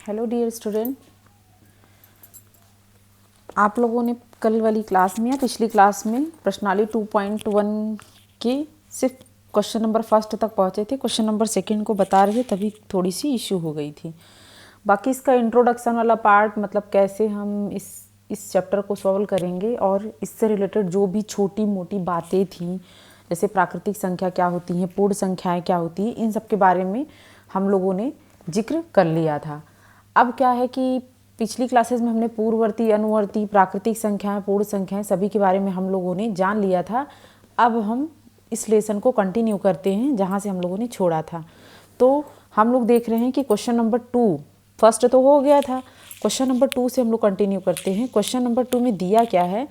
Hello dear student, आप लोगों ने कल वाली क्लास में या पिछली क्लास में प्रश्नावली 2.1 के सिर्फ क्वेश्चन नंबर फर्स्ट तक पहुँचे थे। क्वेश्चन नंबर सेकंड को बता रहे थे, तभी थोड़ी सी इश्यू हो गई थी। बाकी इसका इंट्रोडक्शन वाला पार्ट, मतलब कैसे हम इस चैप्टर को सॉल्व करेंगे और इससे रिलेटेड जो भी छोटी मोटी बातें थी, जैसे प्राकृतिक संख्या क्या होती हैं, पूर्ण संख्याएँ क्या होती हैं, इन सब के बारे में हम लोगों ने जिक्र कर लिया था। अब क्या है कि पिछली क्लासेस में हमने पूर्ववर्ती, अनुवर्ती, प्राकृतिक संख्याएं, पूर्ण संख्याएं सभी के बारे में हम लोगों ने जान लिया था। अब हम इस लेसन को कंटिन्यू करते हैं जहाँ से हम लोगों ने छोड़ा था। तो हम लोग देख रहे हैं कि क्वेश्चन नंबर 2 फर्स्ट तो हो गया था, क्वेश्चन नंबर 2 से हम लोग कंटिन्यू करते हैं। क्वेश्चन नंबर 2 में दिया क्या है?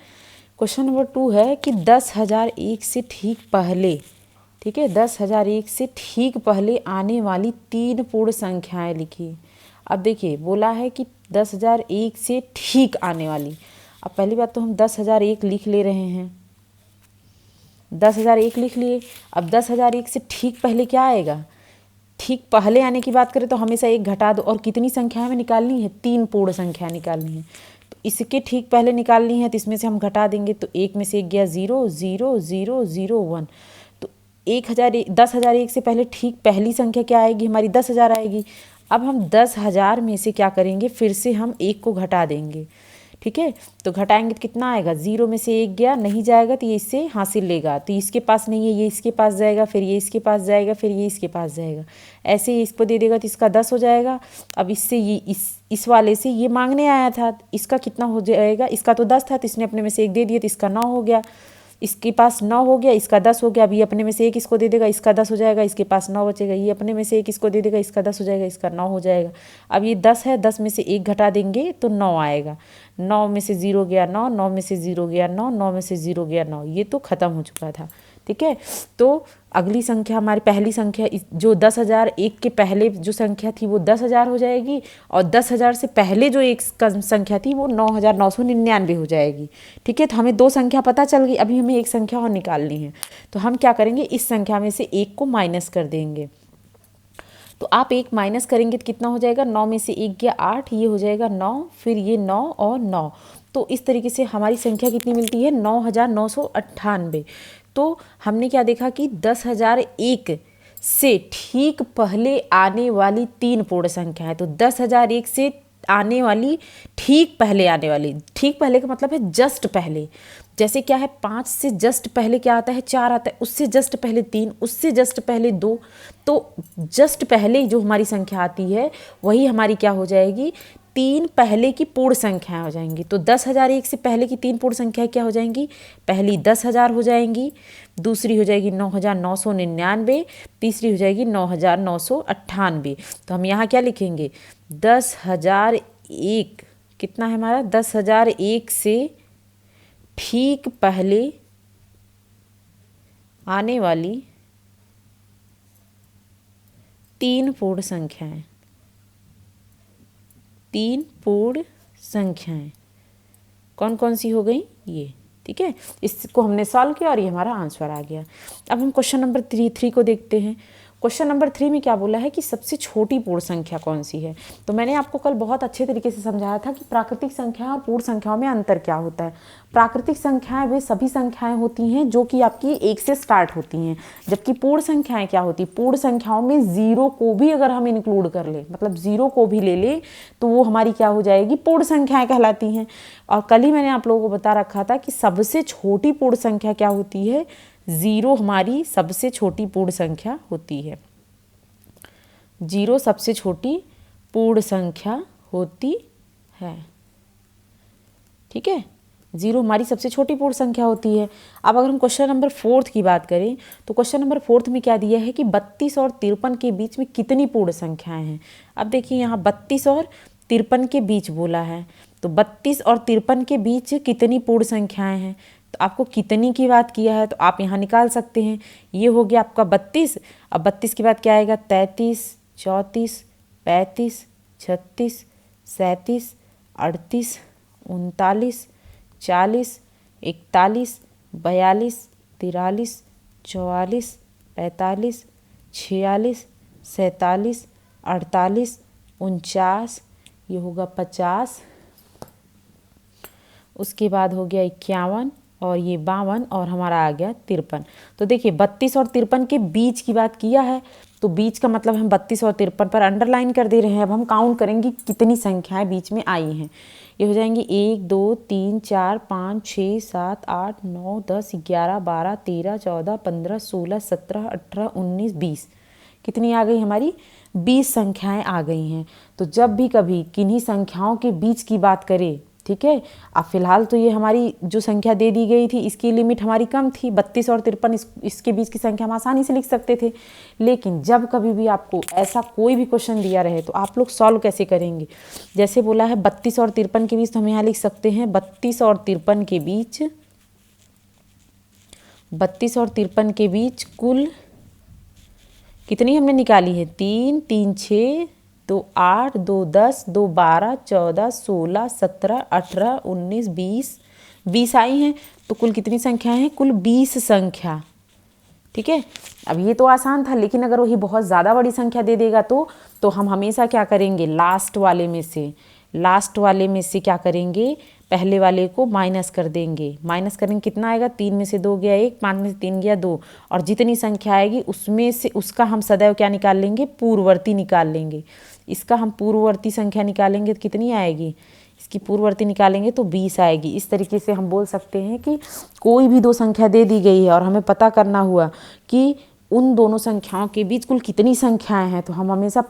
क्वेश्चन नंबर 2 है कि 10,001 से ठीक पहले, ठीक है, 10,001 से ठीक पहले आने वाली 3 पूर्ण संख्याएं लिखिए। अब देखिए बोला है कि 10,001 से ठीक आने वाली। अब पहली बात तो हम 10,001 लिख ले रहे हैं, 10,001 लिख लिए। अब 10,001 से ठीक पहले क्या आएगा? ठीक पहले आने की बात करें तो हमेशा एक घटा दो, और कितनी संख्या हमें निकालनी है? 3 पूर्ण संख्या निकालनी है। तो इसके ठीक पहले निकालनी है तो इसमें से हम घटा देंगे, तो एक में से एक गया 0, 0, 0, 0, 1। तो 10,001 से पहले ठीक पहली संख्या क्या आएगी? हमारी 10,000 आएगी। अब हम 10,000 में से क्या करेंगे? फिर से हम एक को घटा देंगे, ठीक है। तो घटाएंगे तो कितना आएगा? 0 में से एक गया, नहीं जाएगा तो ये इससे हासिल लेगा, तो इसके पास नहीं है, ये इसके पास जाएगा, फिर ये इसके पास जाएगा, फिर ये इसके पास जाएगा, ऐसे ही इसको दे देगा तो इसका 10 हो जाएगा। अब इससे ये इस वाले से ये मांगने आया था, इसका कितना हो जाएगा? इसका तो 10 था तो इसने अपने में से एक दे दिया तो इसका 9 हो गया। इसके पास 9 हो गया, इसका 10 हो गया। अब ये अपने में से एक इसको दे देगा, इसका 10 हो जाएगा, इसके पास 9 बचेगा। ये अपने में से एक इसको दे देगा, इसका 10 हो जाएगा, इसका 9 हो जाएगा। अब ये 10 है, 10 में से एक घटा देंगे तो 9 आएगा। 9 में से 0 गया 9, 9 में से 0 गया 9, 9 में से 0 गया 9। ये तो ख़त्म हो चुका था, ठीक है। तो अगली संख्या, हमारी पहली संख्या जो 10,001 के पहले जो संख्या थी वो 10,000 हो जाएगी, और 10,000 से पहले जो एक संख्या थी वो 9,999 हो जाएगी, ठीक है। तो हमें 2 संख्या पता चल गई, अभी हमें एक संख्या और निकालनी है। तो हम क्या करेंगे? इस संख्या में से एक को माइनस कर देंगे। तो आप एक माइनस करेंगे तो कितना हो जाएगा? 9 में से एक गया 8, ये हो जाएगा 9, फिर ये 9 और 9। तो इस तरीके से हमारी संख्या कितनी मिलती है? 9,998। तो हमने क्या देखा कि 10,001 से ठीक पहले आने वाली 3 पूर्ण संख्या है। तो 10,001 से आने वाली, ठीक पहले आने वाली, ठीक पहले का मतलब है जस्ट पहले। जैसे क्या है, 5 से जस्ट पहले क्या आता है? 4 आता है, उससे जस्ट पहले 3, उससे जस्ट पहले 2। तो जस्ट पहले जो हमारी संख्या आती है वही हमारी क्या हो जाएगी? 3 पहले की पूर्ण संख्याएं हो जाएंगी। तो 10,001 से पहले की 3 पूर्ण संख्याएं क्या हो जाएंगी? पहली 10,000 हो जाएंगी, दूसरी हो जाएगी 9,999, तीसरी हो जाएगी 9,998। तो हम यहाँ क्या लिखेंगे? 10,001 कितना है हमारा? 10,001 से ठीक पहले आने वाली 3 पूर्ण संख्याएं, 3 पूर्ण संख्याएं कौन कौन सी हो गई? ये, ठीक है। इसको हमने सॉल्व किया और ये हमारा आंसर आ गया। अब हम क्वेश्चन नंबर 3 को देखते हैं। क्वेश्चन नंबर 3 में क्या बोला है कि सबसे छोटी पूर्ण संख्या कौन सी है? तो मैंने आपको कल बहुत अच्छे तरीके से समझाया था कि प्राकृतिक संख्या और पूर्ण संख्याओं में अंतर क्या होता है। प्राकृतिक संख्याएं वे सभी संख्याएं होती हैं जो कि आपकी 1 से स्टार्ट होती हैं, जबकि पूर्ण संख्याएं क्या होती? पूर्ण संख्याओं में 0 को भी अगर हम इंक्लूड कर ले, मतलब 0 को भी ले ले, तो वो हमारी क्या हो जाएगी? पूर्ण संख्याएं कहलाती हैं। और कल ही मैंने आप लोगों को बता रखा था कि सबसे छोटी पूर्ण संख्या क्या होती है? 0 हमारी सबसे छोटी पूर्ण संख्या होती है। 0 सबसे छोटी पूर्ण संख्या होती है, ठीक है। 0 हमारी सबसे छोटी पूर्ण संख्या होती है। अब अगर हम क्वेश्चन नंबर 4 की बात करें तो क्वेश्चन नंबर 4 में क्या दिया है कि 32 और 53 के बीच में कितनी पूर्ण संख्याएं हैं? अब देखिए यहाँ 32 और 53 के बीच बोला है, तो 32 और 53 के बीच कितनी पूर्ण संख्याएं हैं? तो आपको कितनी की बात किया है तो आप यहाँ निकाल सकते हैं। ये हो गया आपका 32। अब 32 के बाद क्या आएगा? 33, 34, 35, 36, 37, 38, 39, 40, 41, 42, 43, 44, 45, 46, 47, 48, 49, ये होगा 50, उसके बाद हो गया 51 और ये 52 और हमारा आ गया 53। तो देखिए 32 और 53 के बीच की बात किया है, तो बीच का मतलब हम 32 और 53 पर अंडरलाइन कर दे रहे हैं। अब हम काउंट करेंगे कितनी संख्याएं बीच में आई हैं। ये हो जाएंगी 1 2 3 4 5 6 7 8 9 10 11 12 13 14 15 16 17 18 19 20। कितनी आ गई हमारी? 20 संख्याएं आ गई हैं। तो जब भी कभी किन्हीं संख्याओं के बीच की बात करें, ठीक है, अब फिलहाल तो ये हमारी जो संख्या दे दी गई थी इसकी लिमिट हमारी कम थी, 32 और 53 इसके बीच की संख्या हम आसानी से लिख सकते थे। लेकिन जब कभी भी आपको ऐसा कोई भी क्वेश्चन दिया रहे तो आप लोग सॉल्व कैसे करेंगे? जैसे बोला है 32 और 53 के बीच, तो हम यहाँ लिख सकते हैं 32 और 53 के बीच, 32 और 53 के बीच कुल कितनी हमने निकाली है? 3 3 6 2 8 2 10 2 12 14 16 17 18 19 20 20 आई हैं। तो कुल कितनी संख्या है? कुल 20 संख्या। ठीक है, अब ये तो आसान था, लेकिन अगर वही बहुत ज़्यादा बड़ी संख्या दे देगा तो हम हमेशा क्या करेंगे? लास्ट वाले में से क्या करेंगे? पहले वाले को माइनस कर देंगे। माइनस करेंगे, कितना आएगा? 3 में से 2 गया 1, 5 में से 3 गया 2, और जितनी संख्या आएगी उसमें से उसका हम सदैव क्या निकाल लेंगे? पूर्ववर्ती निकाल लेंगे। इसका हम पूर्ववर्ती संख्या निकालेंगे तो कितनी आएगी? इसकी पूर्ववर्ती निकालेंगे तो 20 आएगी। इस तरीके से हम बोल सकते हैं कि कोई भी दो संख्या दे दी गई है और हमें पता करना हुआ कि उन दोनों संख्याओं के बीच कुल कितनी संख्याएं हैं, तो हम हमेशा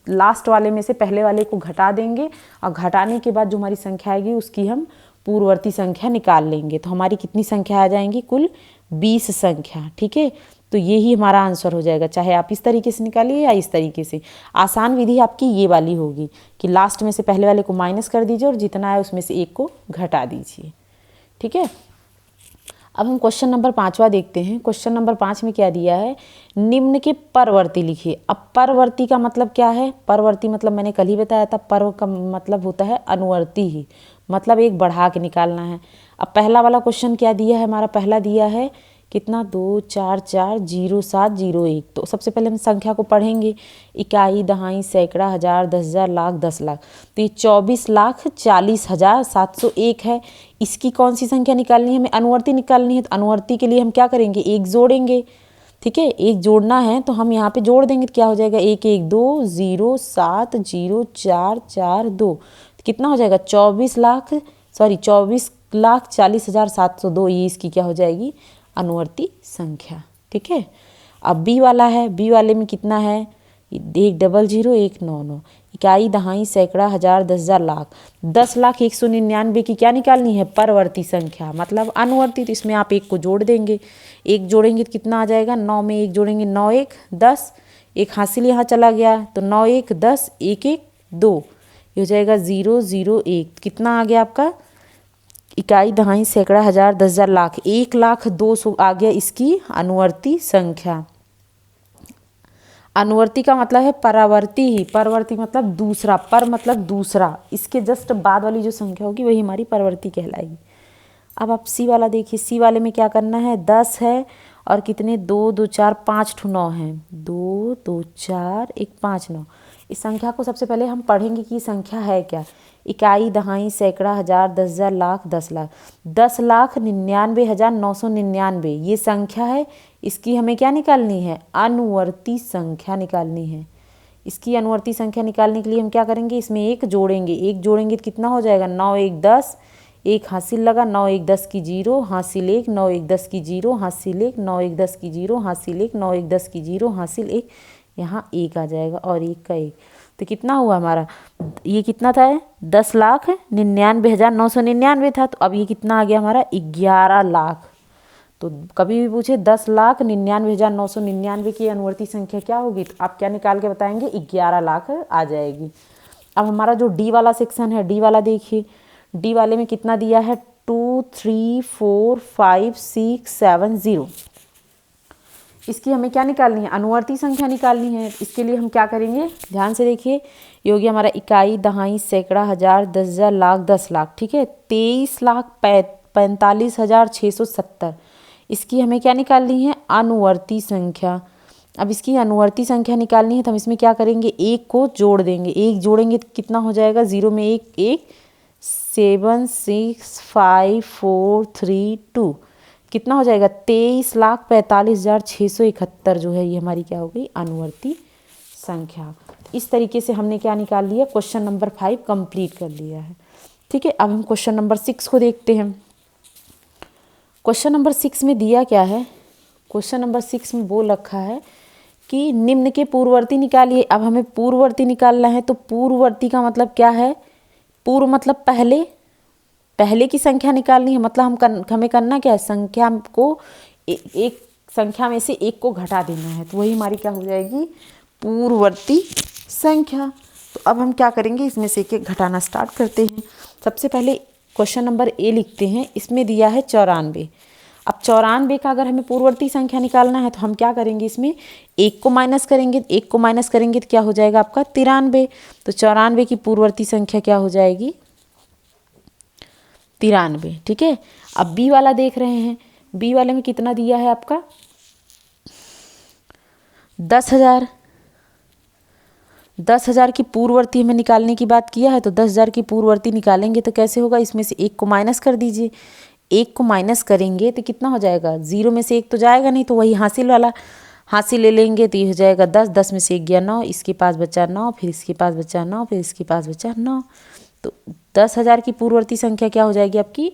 लास्ट वाले में से पहले वाले को घटा देंगे और घटाने के बाद जो हमारी संख्या आएगी उसकी हम पूर्ववर्ती संख्या निकाल लेंगे। तो हमारी कितनी संख्या आ जाएंगी? कुल 20 संख्या। ठीक है, तो ये ही हमारा आंसर हो जाएगा, चाहे आप इस तरीके से निकालिए या इस तरीके से। आसान विधि आपकी ये वाली होगी कि लास्ट में से पहले वाले को माइनस कर दीजिए और जितना है उसमें से एक को घटा दीजिए। ठीक है, अब हम क्वेश्चन नंबर 5वां देखते हैं। क्वेश्चन नंबर 5 में क्या दिया है? निम्न के परवर्ती लिखिए। अब परवर्ती का मतलब क्या है? परवर्ती मतलब मैंने कल ही बताया था, पर्व का मतलब होता है अनुवर्ती ही, मतलब एक बढ़ा के निकालना है। अब पहला वाला क्वेश्चन क्या दिया है हमारा? पहला दिया है कितना? 2 4 4 0 7 0 1। तो सबसे पहले हम संख्या को पढ़ेंगे। इकाई, दहाई, सैकड़ा, हजार, 10,000, लाख, 10 लाख। तो ये 24,40,701 है। इसकी कौन सी संख्या निकालनी है? हमें अनुवर्ती निकालनी है। तो अनुवर्ती के लिए हम क्या करेंगे? एक जोड़ेंगे। ठीक है, एक जोड़ना है तो हम यहाँ पे जोड़ देंगे तो क्या हो जाएगा? 1 1 2 0 7 0 4 4 2। तो कितना हो जाएगा? 24,40,702। ये इसकी क्या हो जाएगी? अनुवर्ती संख्या। ठीक है, अब बी वाला है। बी वाले में कितना है? 1 0 0 1 9 9। इकाई, दहाई, सैकड़ा, हजार, 10,000, लाख। 10,01,99 की क्या निकालनी है? परवर्ती संख्या, मतलब अनुवर्ती। तो इसमें आप एक को जोड़ देंगे। एक जोड़ेंगे तो कितना आ जाएगा? 9 में एक जोड़ेंगे, 9 1 10। एक हासिल यहाँ चला गया तो 9 1 10, 1 1 2। ये हो जाएगा 0 0 1। कितना आ गया आपका? इकाई, दहाई, सैकड़ा, हजार, 10,000, लाख। 1,02,00,000 आ गया इसकी अनुवर्ती संख्या। अनुवर्ती का मतलब है परावर्ती ही। परवर्ती मतलब दूसरा, पर मतलब दूसरा, इसके जस्ट बाद वाली जो संख्या होगी वही हमारी परवर्ती कहलाएगी। अब आप सी वाला देखिए। सी वाले में क्या करना है? 10 है और कितने? 2 2 4 5 9 हैं। 2 2 4 1 5 9। इस संख्या को सबसे पहले हम पढ़ेंगे कि संख्या है क्या। इकाई, दहाई, सैकड़ा, हजार, 10,000, लाख, 10 लाख। 10,99,999 ये संख्या है। इसकी हमें क्या निकालनी है? अनुवर्ती संख्या निकालनी है। इसकी अनुवर्ती संख्या निकालने के लिए हम क्या करेंगे? इसमें एक जोड़ेंगे। एक जोड़ेंगे तो कितना हो जाएगा? 9 1 10। एक हासिल लगा, 9 1 10 की 0, हासिल 1, 9 1 10 की 0, हासिल 1, 9 1 10 की 0, हासिल 1, 9 1 10 की 0, हासिल 1। यहाँ 1 आ जाएगा और 1 का 1। तो कितना हुआ हमारा? ये कितना था? 10,99,999 था। तो अब ये कितना आ गया हमारा? 11 लाख। तो कभी भी पूछे 10,99,999 की अनुवर्ती संख्या क्या होगी, तो आप क्या निकाल के बताएंगे? 11 लाख आ जाएगी। अब हमारा जो डी वाला सेक्शन है, डी वाला देखिए। डी वाले में कितना दिया है? 2 3 4 5 6 7 0। इसकी हमें क्या निकालनी है? अनुवर्ती संख्या निकालनी है। इसके लिए हम क्या करेंगे? ध्यान से देखिए। ये हो गया हमारा इकाई, दहाई, सैकड़ा, हजार, 10,000, लाख, 10 लाख। ठीक है, 23,45,670। इसकी हमें क्या निकालनी है? अनुवर्ती संख्या। अब इसकी अनुवर्ती संख्या निकालनी है तो हम इसमें क्या करेंगे, एक को जोड़ देंगे, एक जोड़ेंगे तो कितना हो जाएगा, 0 में एक एक, 7 6 5 4 3 2, कितना हो जाएगा, 23,45,671 जो है ये हमारी क्या हो गई, अनुवर्ती संख्या। इस तरीके से हमने क्या निकाल लिया, क्वेश्चन नंबर 5 कंप्लीट कर लिया है। ठीक है, अब हम क्वेश्चन नंबर 6 को देखते हैं। क्वेश्चन नंबर 6 में दिया क्या है, क्वेश्चन नंबर 6 में बोल रखा है कि निम्न के पूर्ववर्ती निकालिए। अब हमें पूर्ववर्ती निकालना है तो पूर्ववर्ती का मतलब क्या है, पूर्व मतलब पहले, पहले की संख्या निकालनी है। मतलब हमें करना क्या है, संख्या को एक संख्या में से एक को घटा देना है, तो वही हमारी क्या हो जाएगी, पूर्ववर्ती संख्या। तो अब हम क्या करेंगे, इसमें से एक एक घटाना स्टार्ट करते हैं। सबसे पहले क्वेश्चन नंबर ए लिखते हैं, इसमें दिया है 94। अब 94 का अगर हमें पूर्ववर्ती संख्या निकालना है तो हम क्या करेंगे, इसमें एक को माइनस करेंगे, एक को माइनस करेंगे तो क्या हो जाएगा आपका 93। तो 94 की पूर्ववर्ती संख्या क्या हो जाएगी, 93। ठीक है, अब बी वाला देख रहे हैं, बी वाले में कितना दिया है आपका 10,000। 10,000 की पूर्ववर्ती हमें निकालने की बात किया है, तो 10,000 की पूर्ववर्ती निकालेंगे तो कैसे होगा, इसमें से एक को माइनस कर दीजिए, एक को माइनस करेंगे तो कितना हो जाएगा, 0 में से एक तो जाएगा नहीं, तो वही हासिल वाला हासिल ले लेंगे तो ये हो जाएगा 10, 10 में से एक गया 9, इसके पास बचा 9, फिर इसके पास बचा 9, फिर इसके पास बचा 9। तो 10,000 की पूर्ववर्ती संख्या क्या हो जाएगी आपकी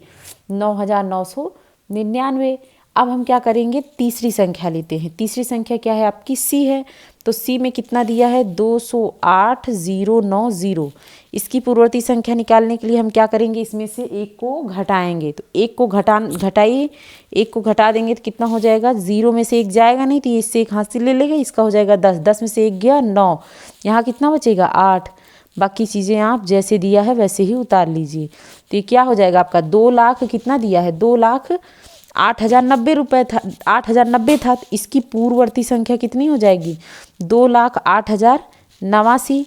9,999। अब हम क्या करेंगे, तीसरी संख्या लेते हैं। तीसरी संख्या क्या है आपकी, सी है। तो सी में कितना दिया है 208,090। इसकी पूर्ववर्ती संख्या निकालने के लिए हम क्या करेंगे, इसमें से एक को घटाएंगे। तो एक को घटाइए, एक को घटा देंगे तो कितना हो जाएगा, 0 में से एक जाएगा नहीं तो ये इससे एक हासिल ले लेगा, इसका हो जाएगा 10, 10 में से एक गया 9, यहाँ कितना बचेगा 8। बाकी चीज़ें आप जैसे दिया है वैसे ही उतार लीजिए। तो ये क्या हो जाएगा आपका 2 लाख, कितना दिया है 2,08,090 रुपये था, 8,090 था। तो इसकी पूर्ववर्ती संख्या कितनी हो जाएगी 2,08,089।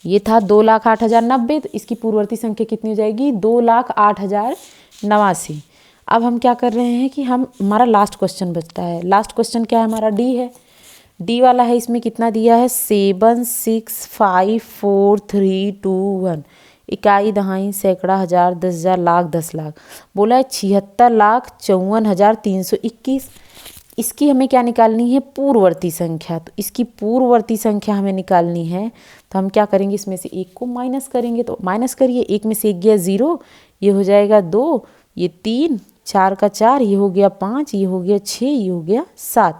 ये था 2,08,090, तो इसकी पूर्ववर्ती संख्या कितनी हो जाएगी 2,08,089। अब हम क्या कर रहे हैं कि हमारा लास्ट क्वेश्चन बचता है। लास्ट क्वेश्चन क्या है हमारा, डी है। डी वाला है, इसमें कितना दिया है 7 6 5 4 3 2 1, इकाई दहाई सैकड़ा हजार 10,000 लाख 10 लाख, बोला है 76,54,321। इसकी हमें क्या निकालनी है, पूर्ववर्ती संख्या। तो इसकी पूर्ववर्ती संख्या हमें निकालनी है तो हम क्या करेंगे, इसमें से एक को माइनस करेंगे। तो माइनस करिए, एक में से एक गया 0, ये हो जाएगा 2, ये 3, 4 का 4, ये हो गया 5, ये हो गया 6, ये हो गया 7।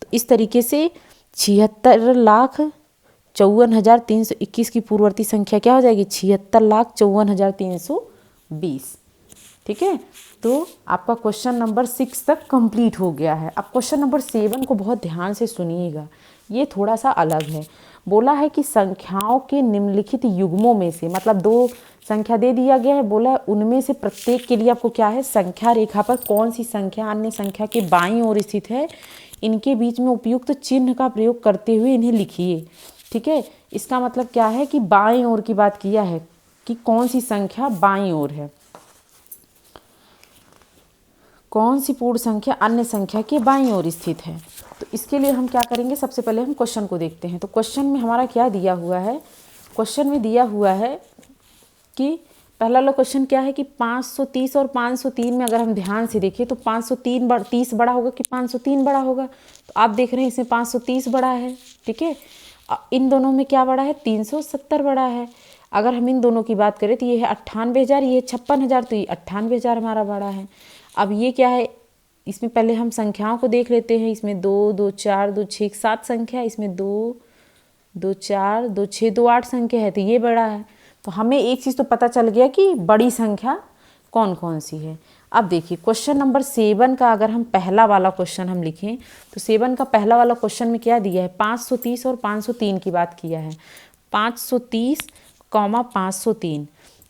तो इस तरीके से 76,54,321 की पूर्ववर्ती संख्या क्या हो जाएगी 76,54,320। ठीक है, तो आपका क्वेश्चन नंबर 6 तक कंप्लीट हो गया है। अब क्वेश्चन नंबर 7 को बहुत ध्यान से सुनिएगा, ये थोड़ा सा अलग है। बोला है कि संख्याओं के निम्नलिखित युग्मों में से, मतलब 2 संख्या दे दिया गया है, बोला है उनमें से प्रत्येक के लिए आपको क्या है, संख्या रेखा पर कौन सी संख्या अन्य संख्या के बाईं ओर स्थित है, इनके बीच में उपयुक्त चिन्ह का प्रयोग करते हुए इन्हें लिखिए। ठीक है, इसका मतलब क्या है कि बाईं ओर की बात किया है कि कौन सी संख्या बाईं ओर है, कौन सी पूर्ण संख्या अन्य संख्या के बाईं ओर स्थित है। तो इसके लिए हम क्या करेंगे, सबसे पहले हम क्वेश्चन को देखते हैं। तो क्वेश्चन में हमारा क्या दिया हुआ है, क्वेश्चन में दिया हुआ है कि पहला वाला क्वेश्चन क्या है कि 530 और 503 में अगर हम ध्यान से देखें तो 530 बड़ा होगा कि 503 बड़ा होगा। तो आप देख रहे हैं इसमें 530 बड़ा है। ठीक है, इन दोनों में क्या बड़ा है, 370 बड़ा है। अगर हम इन दोनों की बात करें तो ये है 98,000, ये 56,000, तो ये 98,000 हमारा बड़ा है। अब ये क्या है, इसमें पहले हम संख्याओं को देख लेते हैं। इसमें 2 2 4 2 6 7 संख्या, इसमें 2 2 4 2 6 2 8 संख्या है, तो ये बड़ा है। तो हमें एक चीज़ तो पता चल गया कि बड़ी संख्या कौन कौन सी है। अब देखिए क्वेश्चन नंबर 7 का अगर हम पहला वाला क्वेश्चन हम लिखें तो 7 का पहला वाला क्वेश्चन में क्या दिया है, 530 और 503 की बात किया है, 530, 503।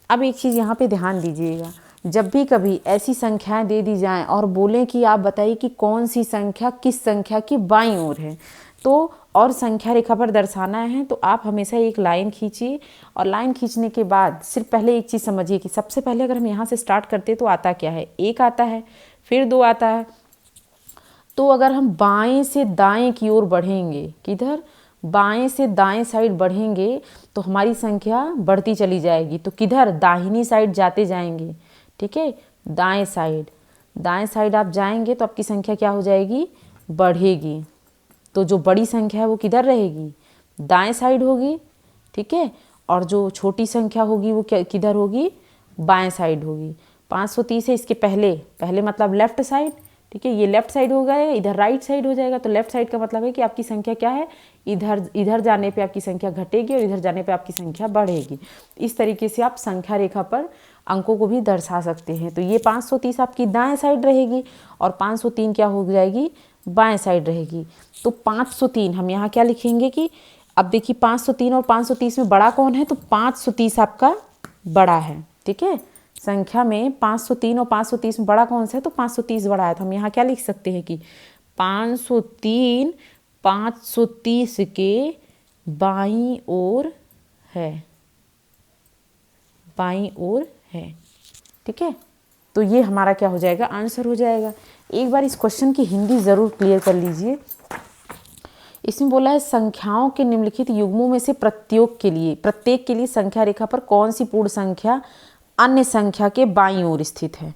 अब एक चीज़ यहाँ पे ध्यान दीजिएगा, जब भी कभी ऐसी संख्याएं दे दी जाएं और बोलें कि आप बताइए कि कौन सी संख्या किस संख्या की बाईं ओर है, तो और संख्या रेखा पर दर्शाना है तो आप हमेशा एक लाइन खींचिए। और लाइन खींचने के बाद सिर्फ पहले एक चीज़ समझिए कि सबसे पहले अगर हम यहाँ से स्टार्ट करते तो आता क्या है, 1 आता है, फिर 2 आता है, तो अगर हम बाएं से दाएं की ओर बढ़ेंगे, किधर, बाएं से दाएं साइड बढ़ेंगे तो हमारी संख्या बढ़ती चली जाएगी। तो किधर, दाहिनी साइड जाते जाएंगे, ठीक है, दाएं साइड, दाएं साइड आप जाएंगे तो आपकी संख्या क्या हो जाएगी, बढ़ेगी। तो जो बड़ी संख्या है वो किधर रहेगी, दाएं साइड होगी, ठीक है, और जो छोटी संख्या होगी वो किधर होगी, बाएं साइड होगी। 530 है, इसके पहले, पहले मतलब लेफ्ट साइड, ठीक है, ये लेफ्ट साइड हो गया, इधर राइट साइड हो जाएगा। तो लेफ्ट साइड का मतलब है कि आपकी संख्या क्या है, इधर जाने पे आपकी संख्या घटेगी और इधर जाने पे आपकी संख्या बढ़ेगी। इस तरीके से आप संख्या रेखा पर अंकों को भी दर्शा सकते हैं। तो ये 530 आपकी दाएं साइड रहेगी और 503 क्या हो जाएगी, बाएं साइड रहेगी। तो 503 हम यहाँ क्या लिखेंगे कि अब देखिए 503 और 530 में बड़ा कौन है, तो 530 आपका बड़ा है, ठीक है, संख्या में 503 और 530 में बड़ा कौन सा है, तो 530 बड़ा है। तो हम यहाँ क्या लिख सकते हैं कि 503 530 के बाईं ओर है, बाईं ओर है, ठीक है। तो ये हमारा क्या हो जाएगा, आंसर हो जाएगा। एक बार इस क्वेश्चन की हिंदी ज़रूर क्लियर कर लीजिए। इसमें बोला है संख्याओं के निम्नलिखित युग्मों में से प्रत्येक के लिए संख्या रेखा पर कौन सी पूर्ण संख्या अन्य संख्या के बाईं ओर स्थित है।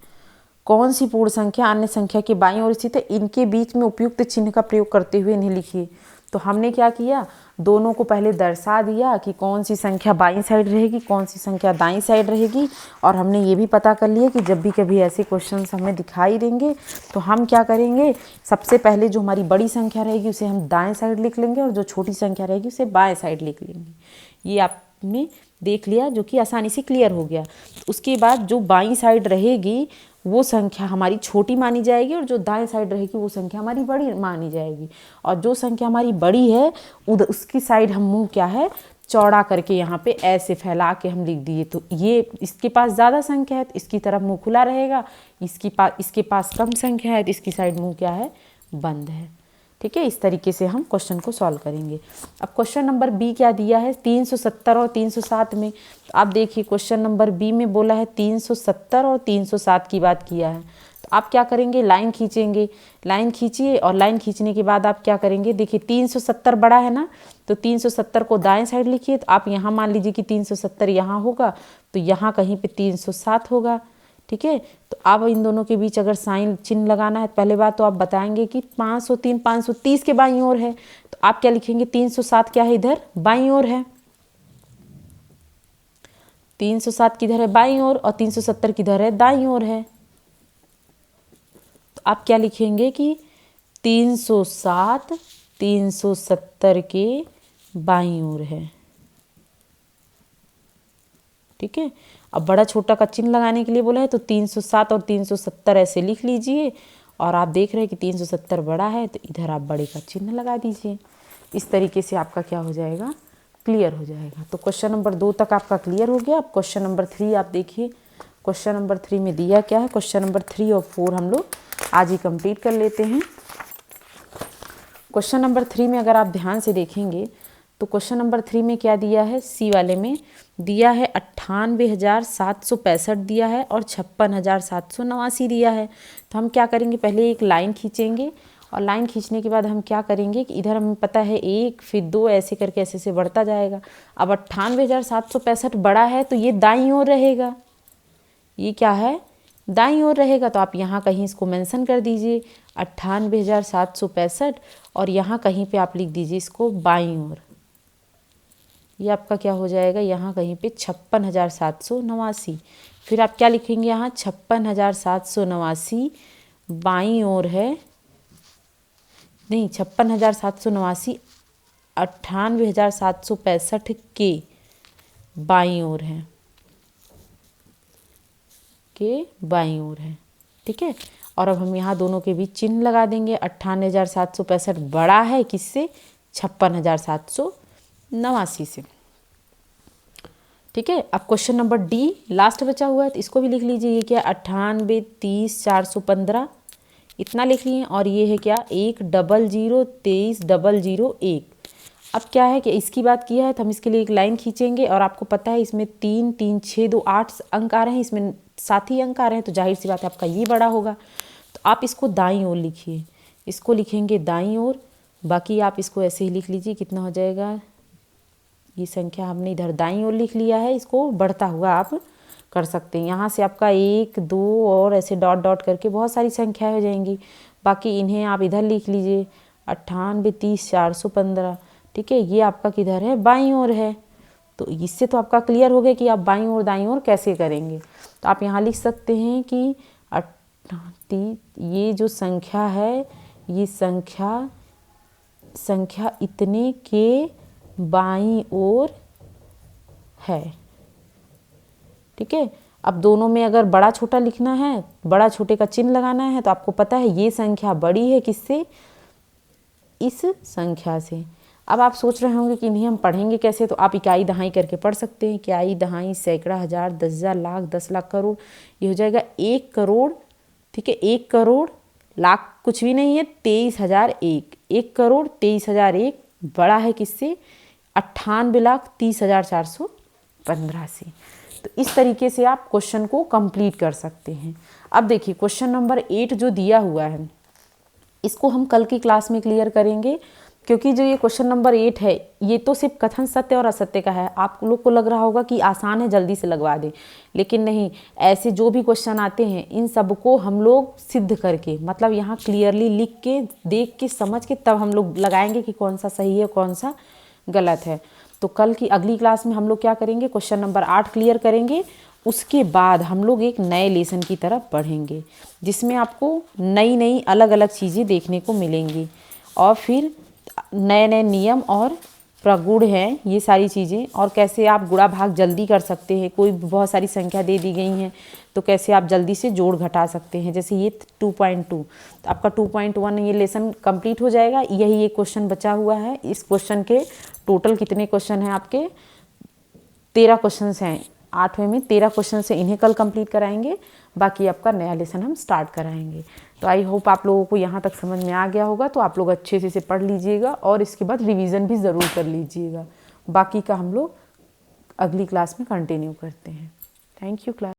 कौन सी पूर्ण संख्या अन्य संख्या के बाईं ओर स्थित है, इनके बीच में उपयुक्त चिन्ह का प्रयोग करते हुए इन्हें लिखिए। तो हमने क्या किया, दोनों को पहले दर्शा दिया कि कौन सी संख्या बाईं साइड रहेगी, कौन सी संख्या दाईं साइड रहेगी। और हमने ये भी पता कर लिया कि जब भी कभी ऐसे क्वेश्चंस हमें दिखाई देंगे तो हम क्या करेंगे, सबसे पहले जो हमारी बड़ी संख्या रहेगी उसे हम दाएं साइड लिख लेंगे और जो छोटी संख्या रहेगी उसे बाएं साइड लिख लेंगे। ये आपने देख लिया, जो कि आसानी से क्लियर हो गया। उसके बाद जो बाईं साइड रहेगी वो संख्या हमारी छोटी मानी जाएगी और जो दाएं साइड रहेगी वो संख्या हमारी बड़ी मानी जाएगी। और जो संख्या हमारी बड़ी है उसकी साइड हम मुंह क्या है, चौड़ा करके यहाँ पे ऐसे फैला के हम लिख दिए। तो ये इसके पास ज़्यादा संख्या है तो इसकी तरफ मुंह खुला रहेगा, इसके पास कम संख्या है तो इसकी साइड मुंह क्या है, बंद है, ठीक है। इस तरीके से हम क्वेश्चन को सॉल्व करेंगे। अब क्वेश्चन नंबर बी क्या दिया है, 370 और 307 में। तो आप देखिए क्वेश्चन नंबर बी में बोला है 370 और 307 की बात किया है। तो आप क्या करेंगे, लाइन खींचेंगे, लाइन खींचिए और लाइन खींचने के बाद आप क्या करेंगे, देखिए 370 बड़ा है ना, तो 370 को दाएं साइड लिखिए। तो आप यहाँ मान लीजिए कि 370 यहाँ होगा तो यहाँ कहीं पे 307 होगा, ठीक है। तो अब इन दोनों के बीच अगर साइन चिन्ह लगाना है, पहले बात तो आप बताएंगे कि 503 530 के बाईं ओर है। तो आप क्या लिखेंगे, 307 क्या है, इधर बाईं ओर है, 307 किधर है, बाईं ओर, और 370 किधर है, दाईं ओर है। तो आप क्या लिखेंगे कि 307 370 के बाईं ओर है, ठीक है। अब बड़ा छोटा का चिन्ह लगाने के लिए बोला है तो 307 और 370 ऐसे लिख लीजिए। और आप देख रहे हैं कि 370 बड़ा है तो इधर आप बड़े का चिन्ह लगा दीजिए। इस तरीके से आपका क्या हो जाएगा, क्लियर हो जाएगा। तो क्वेश्चन नंबर 2 तक आपका क्लियर हो गया। अब क्वेश्चन नंबर 3 आप देखिए, क्वेश्चन नंबर 3 में दिया क्या है। क्वेश्चन नंबर 3 और 4 हम लोग आज ही कंप्लीट कर लेते हैं। क्वेश्चन नंबर 3 में अगर आप ध्यान से देखेंगे तो क्वेश्चन नंबर 3 में क्या दिया है, सी वाले में दिया है 98,765 दिया है और 56,789 दिया है। तो हम क्या करेंगे, पहले एक लाइन खींचेंगे और लाइन खींचने के बाद हम क्या करेंगे कि इधर हमें पता है 1 फिर 2 ऐसे करके ऐसे से बढ़ता जाएगा। अब 98,765 बड़ा है तो ये दाईं ओर रहेगा, ये क्या है, दाईं ओर रहेगा। तो आप यहाँ कहीं इसको मेंशन कर दीजिए 98,765 और यहाँ कहीं पे आप लिख दीजिए इसको बाईं ओर। ये आपका क्या हो जाएगा, यहाँ कहीं पे 56,789। फिर आप क्या लिखेंगे, यहाँ 56,789 बाईं ओर है, नहीं 56,789 98,765 के बाईं ओर है, के बाईं ओर है, ठीक है। और अब हम यहाँ दोनों के बीच चिन्ह लगा देंगे। 98,765 बड़ा है किससे, 56,789 से, ठीक है। अब क्वेश्चन नंबर डी लास्ट बचा हुआ है तो इसको भी लिख लीजिए। ये क्या 98 30 415 इतना लिख लिए। और ये है क्या 100 23 001। अब क्या है कि इसकी बात किया है तो हम इसके लिए एक लाइन खींचेंगे और आपको पता है इसमें 3 3 6 2 8 अंक आ रहे हैं, इसमें 7 ही अंक आ रहे हैं तो जाहिर सी बात है आपका ये बड़ा होगा। तो आप इसको दाईं ओर लिखिए, इसको लिखेंगे दाईं ओर, बाकी आप इसको ऐसे ही लिख लीजिए। कितना हो जाएगा, ये संख्या हमने इधर दाईं ओर लिख लिया है, इसको बढ़ता हुआ आप कर सकते हैं। यहाँ से आपका 1 2 और ऐसे डॉट डॉट करके बहुत सारी संख्या हो जाएंगी। बाकी इन्हें आप इधर लिख लीजिए, 98 30 415। ठीक है, ये आपका किधर है, बाईं ओर है। तो इससे तो आपका क्लियर हो गया कि आप बाईं ओर दाईं ओर कैसे करेंगे। तो आप यहाँ लिख सकते हैं कि ये जो संख्या है, ये संख्या इतने के बाईं ओर है। ठीक है, अब दोनों में अगर बड़ा छोटा लिखना है, बड़ा छोटे का चिन्ह लगाना है, तो आपको पता है ये संख्या बड़ी है किससे, इस संख्या से। अब आप सोच रहे होंगे कि इन्हें हम पढ़ेंगे कैसे, तो आप इकाई दहाई करके पढ़ सकते हैं। इकाई दहाई, सैकड़ा, हज़ार, 10,000, लाख, 10 लाख, करोड़। ये हो जाएगा 1 करोड़। ठीक है, 1 करोड़, लाख कुछ भी नहीं है, 23,001। 1 करोड़ 23,001 बड़ा है किससे, 98,30,415 से। तो इस तरीके से आप क्वेश्चन को कंप्लीट कर सकते हैं। अब देखिए क्वेश्चन नंबर 8 जो दिया हुआ है, इसको हम कल की क्लास में क्लियर करेंगे, क्योंकि जो ये क्वेश्चन नंबर 8 है, ये तो सिर्फ कथन सत्य और असत्य का है। आप लोग को लग रहा होगा कि आसान है, जल्दी से लगवा दें, लेकिन नहीं। ऐसे जो भी क्वेश्चन आते हैं, इन सबको हम लोग सिद्ध करके, मतलब यहाँ क्लियरली लिख के, देख के, समझ के, तब हम लोग लगाएंगे कि कौन सा सही है कौन सा गलत है। तो कल की अगली क्लास में हम लोग क्या करेंगे, क्वेश्चन नंबर 8 क्लियर करेंगे। उसके बाद हम लोग एक नए लेसन की तरफ बढ़ेंगे, जिसमें आपको नई नई अलग अलग चीज़ें देखने को मिलेंगी, और फिर नए नए नियम और प्रगुण हैं ये सारी चीज़ें, और कैसे आप गुणा भाग जल्दी कर सकते हैं। कोई बहुत सारी संख्या दे दी गई हैं, तो कैसे आप जल्दी से जोड़ घटा सकते हैं। जैसे ये 2.2, तो आपका 2.1 ये लेसन कंप्लीट हो जाएगा। यही एक क्वेश्चन बचा हुआ है। इस क्वेश्चन के टोटल कितने क्वेश्चन हैं आपके, 13 क्वेश्चन हैं। 8वें में 13 क्वेश्चन से इन्हें कल कंप्लीट कराएंगे, बाकी आपका नया लेसन हम स्टार्ट कराएंगे। तो आई होप आप लोगों को यहाँ तक समझ में आ गया होगा। तो आप लोग अच्छे से इसे पढ़ लीजिएगा, और इसके बाद रिवीजन भी ज़रूर कर लीजिएगा। बाकी का हम लोग अगली क्लास में कंटिन्यू करते हैं। Thank you class.